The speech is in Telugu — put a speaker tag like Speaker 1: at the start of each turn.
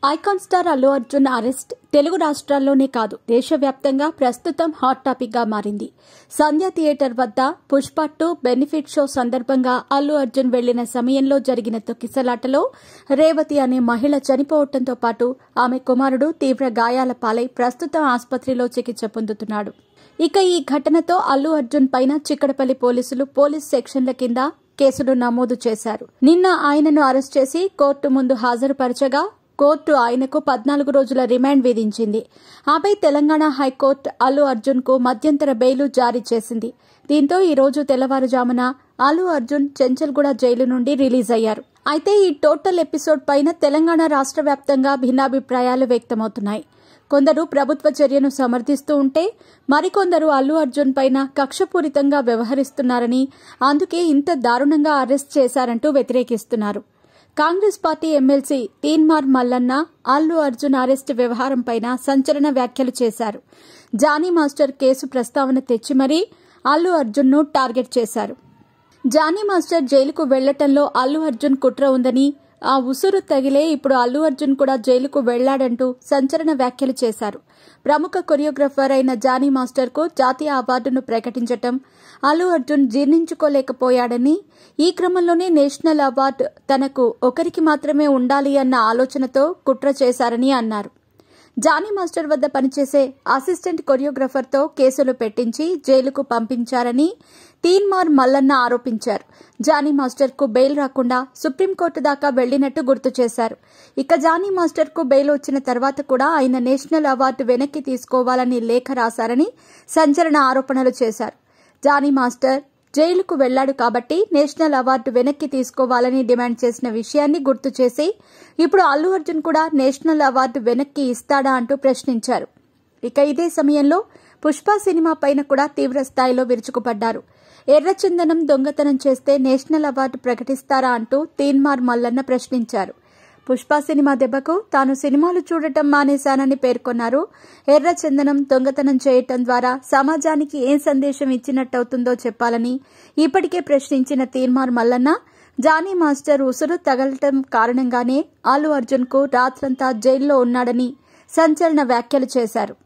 Speaker 1: Icon star Allu Arjun arrest Telugu రాష్ట్రాల్లోనే కాదు దేశవ్యాప్తంగా ప్రస్తుతం హాట్ టాపిక్ గా మారింది. సంధ్య థియేటర్ వద్ద పుష్ప 2 బెనిఫిట్ షో సందర్భంగా అల్లు అర్జున్ వెళ్లిన సమయంలో జరిగిన తొక్కిసలాటలో రేవతి అనే మహిళ చనిపోవడంతో పాటు ఆమె కుమారుడు తీవ్ర గాయాల పాలై ప్రస్తుతం ఆసుపత్రిలో చికిత్స పొందుతున్నాడు. ఇక ఈ ఘటనతో అల్లు అర్జున్ పైన చిక్కడపల్లి పోలీసులు పోలీస్ సెక్షన్ల కింద కేసులు నమోదు చేశారు. నిన్న ఆయనను అరెస్ట్ చేసి కోర్టు ముందు హాజరుపరచగా కోర్టు ఆయనకు 14 రోజుల రిమాండ్ విధించింది. ఆపై తెలంగాణ హైకోర్టు అల్లు అర్జున్ కు మధ్యంతర బెయిల్ జారీ చేసింది. దీంతో ఈ రోజు తెల్లవారుజామున అల్లు అర్జున్ చెంచల్గూడ జైలు నుండి రిలీజ్ అయ్యారు. అయితే ఈ టోటల్ ఎపిసోడ్ పైన తెలంగాణ రాష్ట్ర వ్యాప్తంగా భిన్నాభిప్రాయాలు వ్యక్తమవుతున్నాయి. కొందరు ప్రభుత్వ చర్యను సమర్థిస్తూ ఉంటే మరికొందరు అల్లు అర్జున్ పైన కక్షపూరితంగా వ్యవహరిస్తున్నారని, అందుకే ఇంత దారుణంగా అరెస్ట్ చేశారంటూ వ్యతిరేకిస్తున్నారు. Congress party MLC Teenmar Mallanna Allu Arjun arrest వ్యవహారంపైన సంచలన వ్యాఖ్యలు చేశారు. జానీ మాస్టర్ కేసు ప్రస్తావన తెచ్చి మరీ అల్లు అర్జున్ ను టార్గెట్ చేశారు. జానీ మాస్టర్ జైలుకు వెళ్లటంలో అల్లు అర్జున్ కుట్ర ఉందని, ఆ ఉసురు తగిలే ఇప్పుడు అల్లు అర్జున్ కూడా జైలుకు వెళ్లాడంటూ సంచలన వ్యాఖ్యలు చేశారు. ప్రముఖ కొరియోగ్రాఫర్ అయిన జానీ మాస్టర్ కు జాతీయ అవార్డును ప్రకటించటం అల్లు అర్జున్ జీర్ణించుకోలేకపోయాడని, ఈ క్రమంలోనే నేషనల్ అవార్డు తనకు ఒకరికి మాత్రమే ఉండాలి అన్న ఆలోచనతో కుట్ర చేశారని అన్నారు. జానీ మాస్టర్ వద్ద పనిచేసే అసిస్టెంట్ కొరియోగ్రాఫర్తో కేసులు పెట్టించి జైలుకు పంపించారని తీన్మార్ మల్లన్న ఆరోపించారు. జానీ మాస్టర్ కు బెయిల్ రాకుండా సుప్రీంకోర్టు దాకా వెళ్లినట్టు గుర్తు చేశారు. ఇక జానీ మాస్టర్ కు బెయిల్ వచ్చిన తర్వాత కూడా ఆయన నేషనల్ అవార్డు వెనక్కి తీసుకోవాలని లేఖ రాశారని సంచలన ఆరోపణలు చేశారు. జానీ మాస్టర్ జైలుకు వెళ్లాడు కాబట్టి నేషనల్ అవార్డు వెనక్కి తీసుకోవాలని డిమాండ్ చేసిన విషయాన్ని గుర్తు చేసి ఇప్పుడు అల్లు అర్జున్ కూడా నేషనల్ అవార్డు వెనక్కి ఇస్తాడా అంటూ ప్రశ్నించారు. ఇక ఇదే సమయంలో పుష్ప సినిమా పైన కూడా తీవ్ర స్థాయిలో విరుచుకుపడ్డారు. ఎర్రచందనం దొంగతనం చేస్తే నేషనల్ అవార్డు ప్రకటిస్తారా అంటూ తీన్మార్ మల్లన్న ప్రశ్నించారు. పుష్ప సినిమా దెబ్బకు తాను సినిమాలు చూడటం మానేశానని పేర్కొన్నారు. ఎర్రచందనం దొంగతనం చేయటం ద్వారా సమాజానికి ఏం సందేశం ఇచ్చినట్టవుతుందో చెప్పాలని ఇప్పటికే ప్రశ్నించిన తీన్మార్ మల్లన్న, జానీ మాస్టర్ ఉసురు తగలటం కారణంగానే అల్లు అర్జున్ కు రాత్రంతా జైల్లో ఉన్నాడని సంచలన వ్యాఖ్యలు చేశారు.